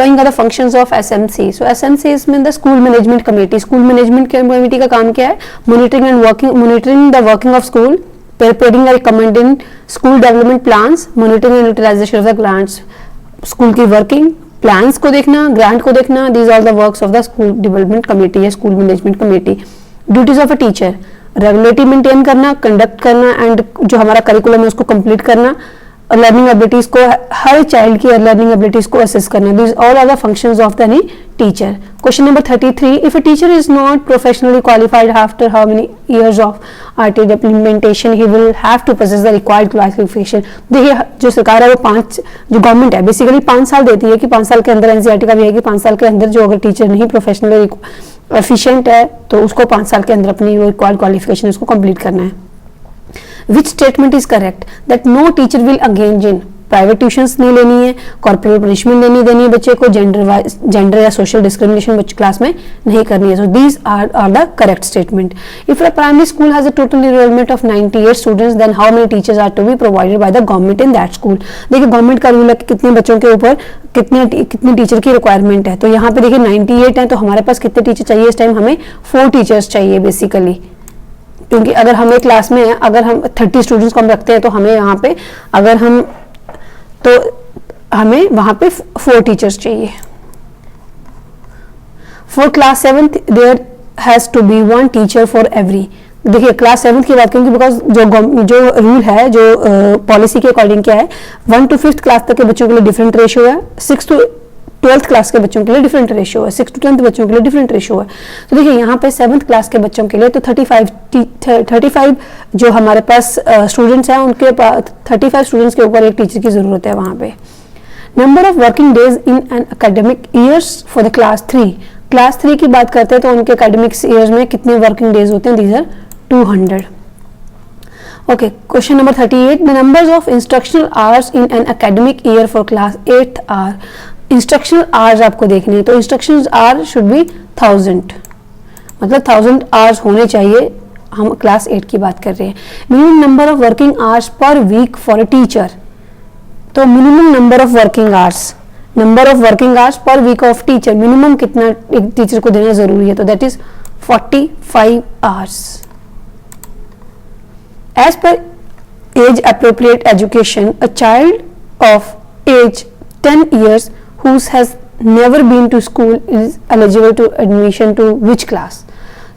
following are the functions of SMC. So SMC is mean the school management committee. School management committee का काम क्या है? Monitoring the working of school, preparing and recommending school development plans, monitoring and utilization of the grants. School की working plans को देखना, grant को देखना. These are the works of the school development committee या school management committee. Duties of a teacher, regulatory maintain करना, conduct करना and जो हमारा करिकुलम है उसको कंप्लीट करना, लर्निंग एबिलिटीज को, हर चाइल्ड की लर्निंग एबिलिटीज को असेस करना. This all are the functions of the teacher. Question number 33, if a teacher is not professionally qualified after how many years of RT implementation he will have to possess the required qualification. देखिए जो सरकार है वो 5, जो government है basically 5 साल देती है कि 5 साल के अंदर, एनसीईआरटी का भी है कि 5 साल के अंदर जो अगर टीचर नहीं प्रोफेशनली एफिशिएंट है तो उसको 5 साल के अंदर अपनी रिक्वायर्ड क्वालिफिकेशन उसको कंप्लीट करना है. Which statement is correct? That no teacher will engage in private tuitions नहीं लेनी है, कॉर्पोरेट पनिशमेंट नहीं देनी है बच्चे को, जेंडर या सोशल डिस्क्रिमिनेशन बच्चे क्लास में नहीं करनी है. So these are the correct statement. If a primary school has a total enrolment of 98 students then how many teachers are to be provided by the government in that school. देखिए government का rule है कि कितने बच्चों के ऊपर कितने teacher की रिक्वायरमेंट है. तो यहाँ पे देखिए 98 है, तो हमारे पास कितने टीचर चाहिए इस टाइम? हमें 4 टीचर्स चाहिए बेसिकली, क्योंकि अगर हमें क्लास में अगर हम 30 स्टूडेंट्स को हम रखते हैं तो हमें यहाँ पे अगर हम तो हमें वहां पे 4 टीचर्स चाहिए. For class 7th there has to be 1 teacher for every. देखिए क्लास 7th की बात करेंगे बिकॉज जो रूल है, जो पॉलिसी के अकॉर्डिंग क्या है, 1 to 5th क्लास तक के बच्चों के लिए डिफरेंट रेशियो है, 6 to 12th क्लास के बच्चों के लिए डिफरेंट रेशियो है, 6 to 10th बच्चों के लिए डिफरेंट रेशियो है. तो देखिए यहाँ पे 7th क्लास के बच्चों के लिए तो 35 जो हमारे पास स्टूडेंट्स हैं उनके पास 35 स्टूडेंट्स के ऊपर एक टीचर की जरूरत है वहाँ पे. Number of working days in an academic years for the class 3. Class 3 की बात करते हैं तो उनके एकेडमिक ईयर्स में कितने वर्किंग डेज होते हैं? These are 200. Okay, question number 38. The numbers of instructional hours in an academic year for class 8th are. Instructional hours आपको देखने हैं तो इंस्ट्रक्शनल आवर शुड बी 1000, मतलब 1000 आवर्स होने चाहिए. हम क्लास 8 की बात कर रहे हैं. Minimum number of working hours per week for a teacher. तो minimum number of working hours per week of teacher, minimum कितना एक टीचर को देना जरूरी है? तो that is 45 hours. As per age appropriate education a child of age 10 years who has never been to school is eligible to admission to which class.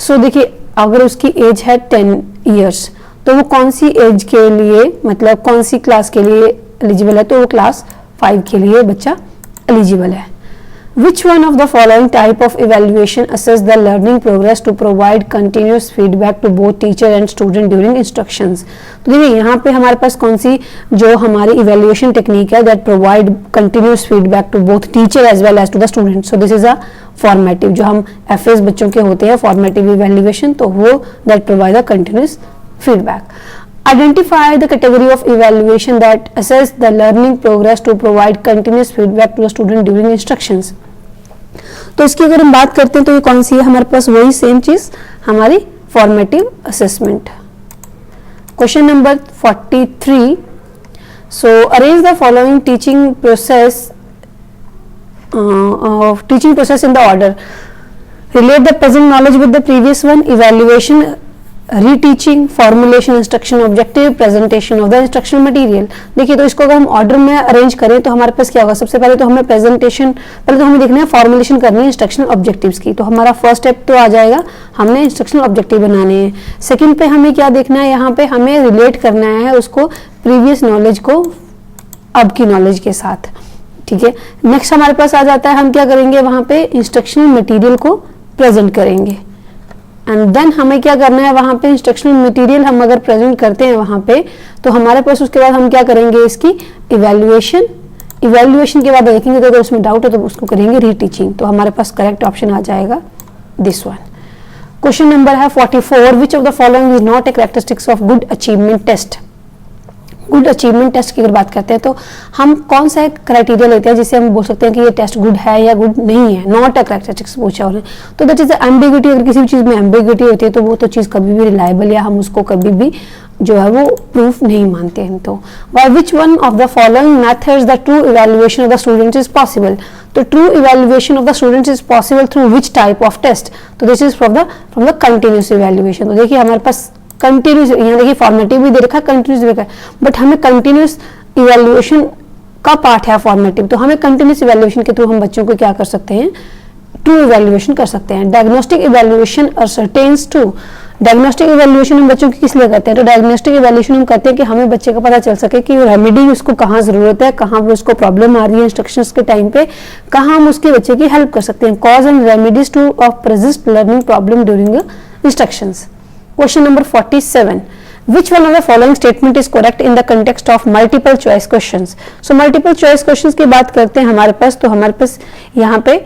So देखिए अगर उसकी एज है 10 years तो वो कौन सी एज के लिए, मतलब कौन सी क्लास के लिए एलिजिबल है? तो वो क्लास 5 के लिए बच्चा एलिजिबल है. Which one of the following type of evaluation assess the learning progress to provide continuous feedback to both teacher and student during instructions? तो देखिए यहाँ पे हमारे पास कौन सी जो हमारी evaluation technique है that provide continuous feedback to both teacher as well as to the student. So this is a formative, जो हम FAs बच्चों के होते हैं formative evaluation, तो वो that provide a continuous feedback. Identify the category of evaluation that assess the learning progress to provide continuous feedback to the student during instructions. तो इसकी अगर हम बात करते हैं तो ये कौन सी है? हमारे पास वही सेम चीज हमारी formative assessment. Question number 43. So arrange the following teaching process in the order. Relate the present knowledge with the previous one. Evaluation, reteaching, formulation, instruction objective, presentation of the instructional material. देखिए तो इसको अगर हम order में arrange करें तो हमारे पास क्या होगा? सबसे पहले तो हमें प्रेजेंटेशन, पहले तो हमें देखना है फॉर्मुलेशन करनी है इंस्ट्रक्शनल ऑब्जेक्टिव्स की. तो हमारा फर्स्ट स्टेप तो आ जाएगा, हमने इंस्ट्रक्शनल ऑब्जेक्टिव बनाने हैं. सेकंड पे हमें क्या देखना है? यहाँ पे हमें रिलेट करना है उसको प्रीवियस नॉलेज को अब की नॉलेज के साथ. ठीक है, नेक्स्ट हमारे पास आ जाता है हम क्या करेंगे? वहाँ पे इंस्ट्रक्शनल मटीरियल को प्रेजेंट करेंगे. एंड देन हमें क्या करना है? वहाँ पे इंस्ट्रक्शनल मटेरियल हम अगर प्रेजेंट करते हैं वहाँ पे तो हमारे पास उसके बाद हम क्या करेंगे? इसकी इवैल्यूएशन के बाद देखेंगे तो अगर उसमें डाउट है तो उसको करेंगे रीटीचिंग. तो हमारे पास करेक्ट ऑप्शन आ जाएगा दिस वन. क्वेश्चन नंबर है 44. Which of the following is not a characteristics of good achievement test? Good achievement test की अगर बात करते हैं तो हम कौन सा क्राइटेरिया लेते हैं जिससे हम बोल सकते हैं कि ये टेस्ट गुड है या गुड नहीं है, नॉट अ कैरेक्टरिस्टिक्स पूछा उन्हें, तो दैट इज एम्बिग्यूटी। अगर किसी भी चीज़ में एम्बिग्यूटी होती है तो वो तो चीज़ कभी भी रिलायबल या हम उसको कभी भी जो है वो प्रूफ नहीं मानते हैं। तो by which one of the following methods the true evaluation of the students is possible, तो true evaluation of the students is possible through which type of test, तो this is from the continuous evaluation. तो देखिए हमारे पास continuous, यहाँ देखिए formative भी दे रखा है, कंटिन्यूस भी रखा है, बट हमें कंटिन्यूस इवैल्यूएशन का पार्ट है फॉर्मेटिव, तो हमें कंटिन्यूस इवैल्यूएशन के थ्रू हम बच्चों को क्या कर सकते हैं, ट्रू इवैल्यूएशन कर सकते हैं। Diagnostic evaluation ascertains to, diagnostic evaluation हम बच्चों की किस लिए करते हैं, तो डायग्नोस्टिक इवैल्यूएशन हम करते हैं कि हमें बच्चे का पता चल सके कि रेमेडी उसको कहाँ जरूरत है, कहाँ पर उसको प्रॉब्लम आ रही है इंस्ट्रक्शंस के टाइम पे, कहाँ हम उसके बच्चे की हेल्प कर सकते हैं। Cause and remedies two of persist learning problem during instructions. Question number 47. Which one of the following statement is correct in the context of multiple choice questions? So multiple choice questions की बात करते हैं हमारे पास, तो हमारे पास यहाँ पे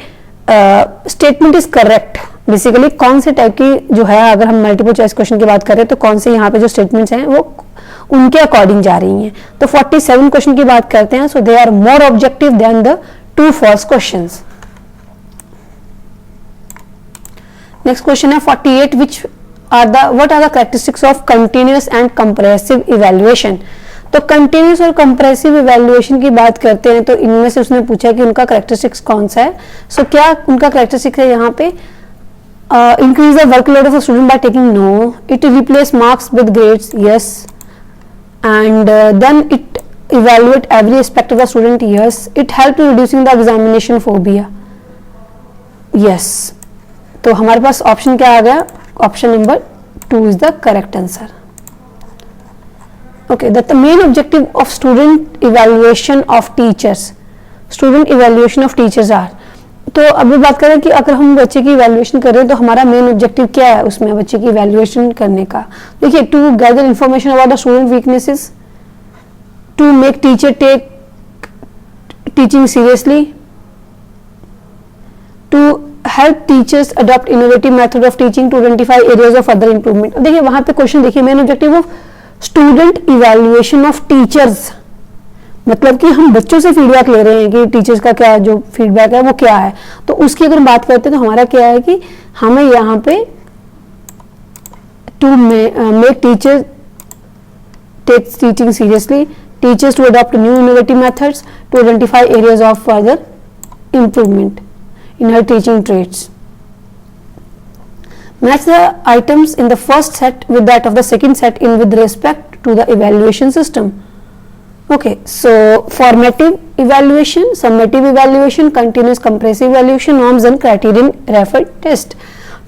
statement is correct. Basically कौन से टाइप की जो है, अगर हम मल्टीपल चॉइस क्वेश्चन की बात करें तो कौन से यहाँ पे जो स्टेटमेंट्स हैं वो उनके अकॉर्डिंग जा रही हैं। तो 47 क्वेश्चन की बात करते हैं, so they are more objective than the true false questions. Next question है 48, which what are the characteristics of continuous and compressive evaluation? तो कंटिन्यूस और कंप्रेसिव इवैल्यूएशन की बात करते हैं, तो इनमें से उसने पूछा कि उनका कैरेक्टरिस्टिक्स कौन सा है। सो क्या उनका कैरेक्टरिस्टिक्स है यहाँ पे, increase the workload of a student by taking, no. It replace marks with grades, yes. And then it evaluate every aspect of the student, yes. It help to reducing the examination phobia, yes. तो हमारे पास option क्या आ गया, option number 2 is the correct answer. Okay, that the main objective of student evaluation of teachers are, तो अभी बात करें कि अगर हम बच्चे की इवैल्यूएशन कर रहे हैं तो हमारा मेन ऑब्जेक्टिव क्या है उसमें बच्चे की इवैल्यूएशन करने का। देखिए, to gather information about the student weaknesses, to make teacher take teaching seriously, to help teachers adopt innovative method of teaching, to identify areas of further improvement। देखिए वहां पे क्वेश्चन देखिए, main objective of student evaluation of teachers, मतलब कि हम बच्चों से feedback ले रहे हैं कि टीचर्स का क्या जो फीडबैक है वो क्या है। तो उसकी अगर बात करते हैं तो हमारा क्या है कि हमें यहाँ पे to make teacher take teaching seriously, teachers to adopt new innovative methods, to identify areas of further improvement in her teaching traits. Match the items in the first set with that of the second set in with respect to the evaluation system. Okay, so formative evaluation, summative evaluation, continuous compressive evaluation, norms and criterion referred test.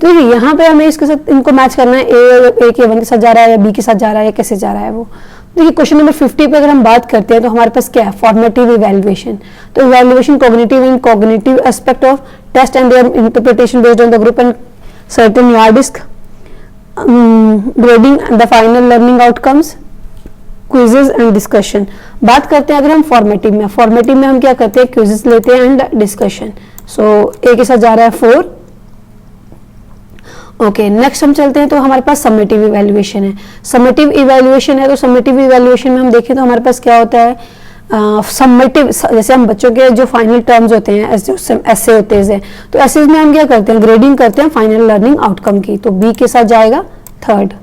तो यहाँ पे हमें इसके साथ इनको match करना है, ए के 1 के साथ जा रहा है या बी के साथ जा रहा है या कैसे जा रहा है वो। देखिए क्वेश्चन नंबर 50 पे अगर हम बात करते हैं तो हमारे पास क्या है, फॉर्मेटिव इवैल्यूएशन। तो evaluation cognitive and cognitive aspect of test and their interpretation based on the group and certain yardstick, grading the final learning outcomes, quizzes and discussion. बात करते हैं अगर हम फॉर्मेटिव में हम क्या करते हैं, क्विजेज लेते हैं एंड डिस्कशन। सो ए के साथ जा रहा है 4। ओके, नेक्स्ट हम चलते हैं तो हमारे पास समेटिव इवैल्यूएशन है। समेटिव इवैल्यूएशन है तो समेटिव इवैल्यूएशन में हम देखें तो हमारे पास क्या होता है, समेटिव जैसे हम बच्चों के जो फाइनल टर्म्स होते हैं ऐसे होते हैं, तो ऐसे में हम क्या करते हैं, ग्रेडिंग करते हैं फाइनल लर्निंग आउटकम की। तो बी के साथ जाएगा 3rd।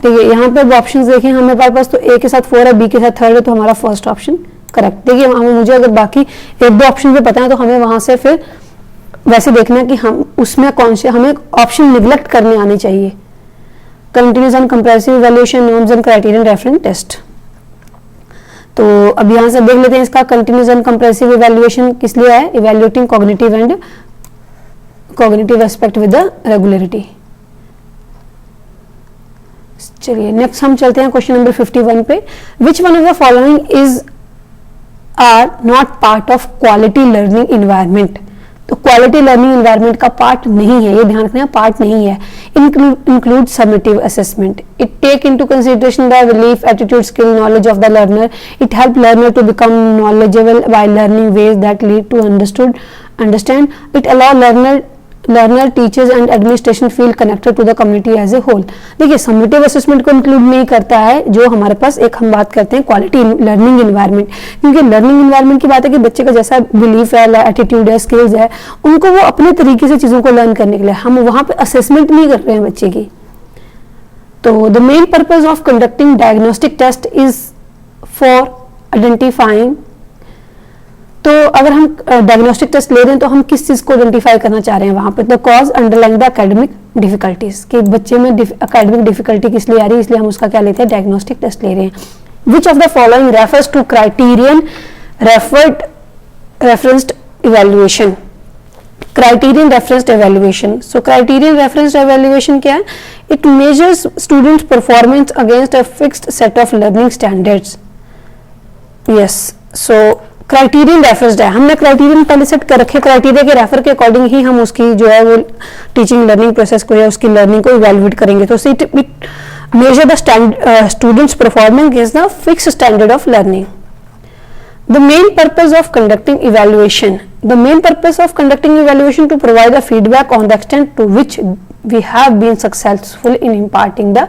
देखिए यहाँ पे ऑप्शन देखें हमारे पास, तो ए के साथ 4 है, बी के साथ 3rd है, तो हमारा फर्स्ट ऑप्शन करेक्ट। देखिए मुझे अगर बाकी 1-2 ऑप्शन पे पता है तो हमें वहां से फिर वैसे देखना कि हम उसमें कौन से हमें ऑप्शन निगलेक्ट करने आने चाहिए। Continuous and comprehensive evaluation, norms and criterion reference test. तो अब यहाँ से देख लेते हैं इसका कंटिन्यूस एंड कंप्रेसिव इवैल्यूएशन किस लिए है, evaluating cognitive and cognitive aspect with the regularity. चलिए नेक्स्ट हम चलते हैं क्वेश्चन नंबर 51 पे। Which one of the following is are not part of quality learning environment. तो क्वालिटी लर्निंग इन्वायरमेंट का पार्ट नहीं है, ये ध्यान रखना, पार्ट नहीं है। Include summative assessment, it take into consideration the belief, attitude, skill, knowledge of the learner, it help learner to become knowledgeable by learning ways that lead to understand, it allow learner learner, teachers and administration feel connected to the community as a whole. देखिए summative assessment को include नहीं करता है जो हमारे पास एक हम बात करते हैं क्वालिटी लर्निंग एनवायरनमेंट, क्योंकि लर्निंग एनवायरनमेंट की बात है कि बच्चे का जैसा बिलीफ है, एटीट्यूड है, स्किल्स है, उनको वो अपने तरीके से चीज़ों को लर्न करने के लिए, हम वहाँ पे असेसमेंट नहीं कर रहे हैं बच्चे की. तो the main purpose of conducting diagnostic test is for identifying. तो अगर हम डायग्नोस्टिक टेस्ट ले रहे हैं तो हम किस चीज को आइडेंटिफाई करना चाह रहे हैं वहां पे, the cause underlying the academic difficulties, कि बच्चे में एकेडमिक डिफिकल्टी किस लिए आ रही है, इसलिए हम उसका क्या लेते हैं, डायग्नोस्टिक टेस्ट ले रहे हैं. Which of the following refers to criterion referenced evaluation. Criterion referenced evaluation. So criterion referenced evaluation क्या है, it measures students performance against a fixed set of learning standards. Yes, so criterion referenced है, हमने criterion पहले set कर रखे, criteria के refer के according ही हम उसकी जो है वो टीचिंग लर्निंग प्रोसेस को या उसकी लर्निंग को इवैल्यूएट करेंगे. तो it measure the students performance against the fixed standard of learning. The main purpose of conducting evaluation. The main purpose of conducting evaluation to provide a feedback on the extent to which we have been successful in imparting the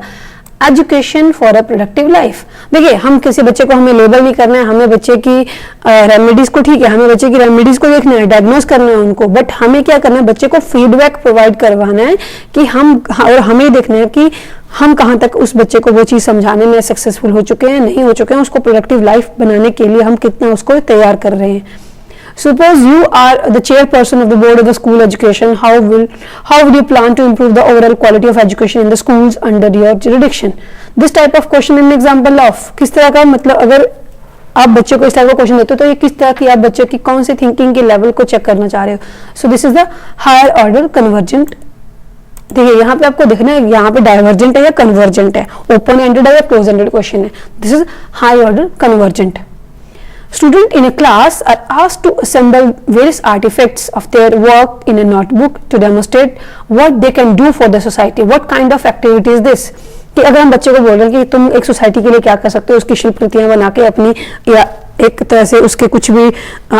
education for a productive life. देखिए हम किसी बच्चे को हमें label नहीं करना है, हमें बच्चे की रेमेडीज को, ठीक है, हमें बच्चे की रेमेडीज को देखना है, डायग्नोस करना है उनको, बट हमें क्या करना है, बच्चे को फीडबैक प्रोवाइड करवाना है कि हम, और हमें देखना है कि हम कहाँ तक उस बच्चे को वो चीज़ समझाने में सक्सेसफुल हो चुके हैं, नहीं हो चुके हैं, उसको प्रोडक्टिव लाइफ बनाने के लिए हम कितना उसको तैयार कर रहे हैं. Suppose you are the chairperson of the board of the school education. How would you plan to improve the overall quality of education in the schools under your jurisdiction? This type of question in example of, किस तरह का, मतलब अगर आप बच्चे को इस तरह का क्वेश्चन देते हो तो ये किस तरह की आप बच्चे की कौन से थिंकिंग के लेवल को चेक करना चाह रहे हो. So this is the higher order convergent. देखिए यहाँ पे आपको देखना है यहाँ पे डाइवर्जेंट है या कन्वर्जेंट है, ओपन एंडेड है या क्लोज एंडेड क्वेश्चन है. This is high order convergent. Students in a class are asked to assemble various artifacts of their work in a notebook to demonstrate what they can do for the society. What kind of activity is this? कि अगर हम बच्चे को बोल रहे हैं कि तुम एक सोसाइटी के लिए क्या कर सकते हो, उसकी शिल्पकृतियां बना के अपनी, या एक तरह से उसके कुछ भी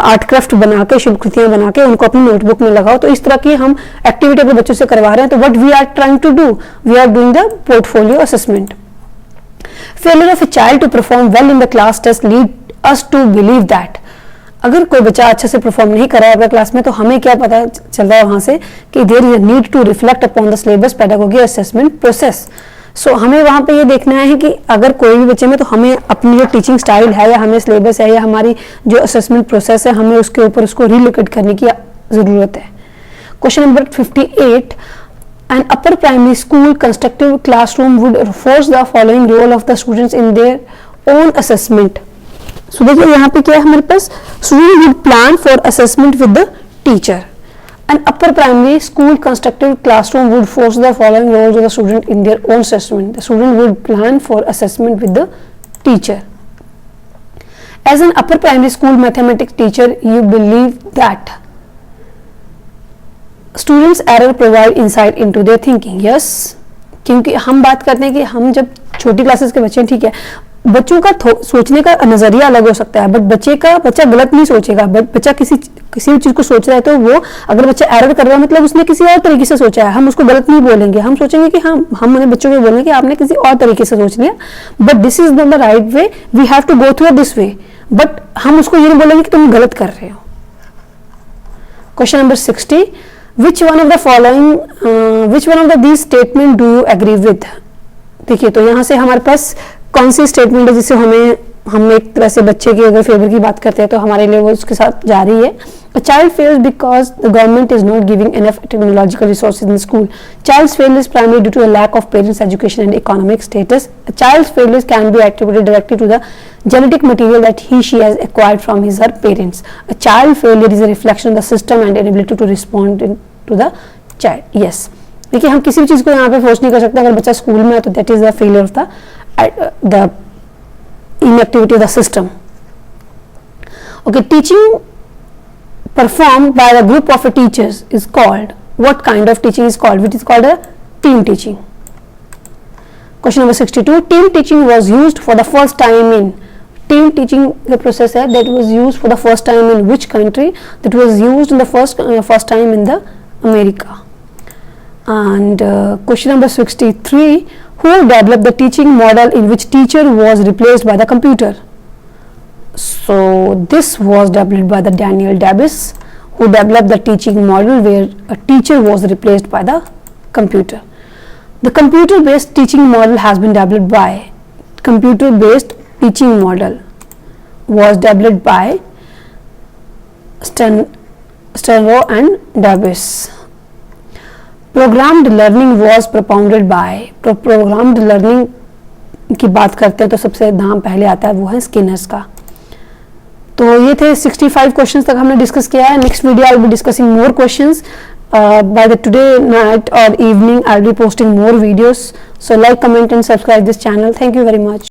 आर्ट क्राफ्ट बना के, शिल्पकृतियां बना के उनको अपनी नोटबुक में लगाओ. तो इस तरह की हम एक्टिविटी अपने बच्चों से करवा रहे हैं. तो what we are trying to do, we are doing the portfolio assessment. Failure of a child to perform well in the class test lead us to believe that. अगर कोई बच्चा अच्छे से परफॉर्म नहीं कर रहा है अपने क्लास में तो हमें क्या पता चल रहा है वहां से कि there is a need to reflect upon the syllabus pedagogy assessment process. So हमें वहां पे ये देखना है कि अगर कोई भी बच्चे में, तो हमें अपनी जो टीचिंग स्टाइल है या हमें सिलेबस है या हमारी जो असेसमेंट प्रोसेस है, हमें उसके ऊपर उसको रिलोकेट करने की जरूरत है. Question number 58. An upper primary school constructive classroom would enforce the following role of the students in their own assessment. So देखिए यहाँ पे क्या है हमारे पास, student would plan for assessment with the teacher. An upper primary school constructive classroom would force the following roles of the student in their own assessment. The student would plan for assessment with the teacher. As an upper primary school mathematics teacher, you believe that students error provide insight into their thinking. Yes, क्योंकि हम बात करते हैं कि हम जब छोटी classes के बच्चे हैं, ठीक है, बच्चों का सोचने का नजरिया अलग हो सकता है, बट बच्चा गलत नहीं सोचेगा. बट बच्चा किसी भी चीज को सोच रहा है तो वो, अगर बच्चा एरर कर रहा है मतलब उसने किसी और तरीके से सोचा है, हम उसको गलत नहीं बोलेंगे. हम सोचेंगे कि हम अपने बच्चों को बोलेंगे कि आपने किसी और तरीके से सोच लिया, but this is not the right way, we have to go through this way. But हम उसको ये नहीं बोलेंगे कि तुम गलत कर रहे हो. Question number 60. Which one of the following, which one of these statement do you agree with? देखिए तो यहाँ से हमारे पास कौन सी स्टेटमेंट है जिसे हम एक तरह से बच्चे की अगर फेवर की बात करते हैं तो हमारे लिए वो उसके साथ जा रही है. A child fails because the government is not giving enough technological resources in the school. Child's failure is primarily due to a lack of parents' education and economic status. A child's failures can be attributed directly to the genetic material that he/she has acquired from his/her parents. A child failure is a reflection of the system and inability to respond to the child. Yes. देखिए हम किसी भी चीज को यहाँ पे force नहीं कर सकते. अगर बच्चा स्कूल में है तो that is the failure of the inactivity of the system. Okay, teaching performed by a group of teachers is called, what kind of teaching is called? It is called a team teaching. Question number 62. Team teaching was used for the first time in, team teaching the process है that was used for the first time in which country? That was used in the first time in the America. And question number 63, who developed the teaching model in which teacher was replaced by the computer? So this was developed by the Daniel Davis, who developed the teaching model where a teacher was replaced by the computer. The computer-based teaching model has been developed by computer-based teaching model was developed by Stenro and Davis. Programmed learning was propounded by, programmed learning की बात करते हैं तो सबसे नाम पहले आता है वो है स्किनर्स का। तो ये थे 65 क्वेश्चंस तक हमने डिस्कस किया है। Next video I will be discussing more questions by the today night or evening. I'll be posting more videos, so like, comment and subscribe this channel. Thank you very much.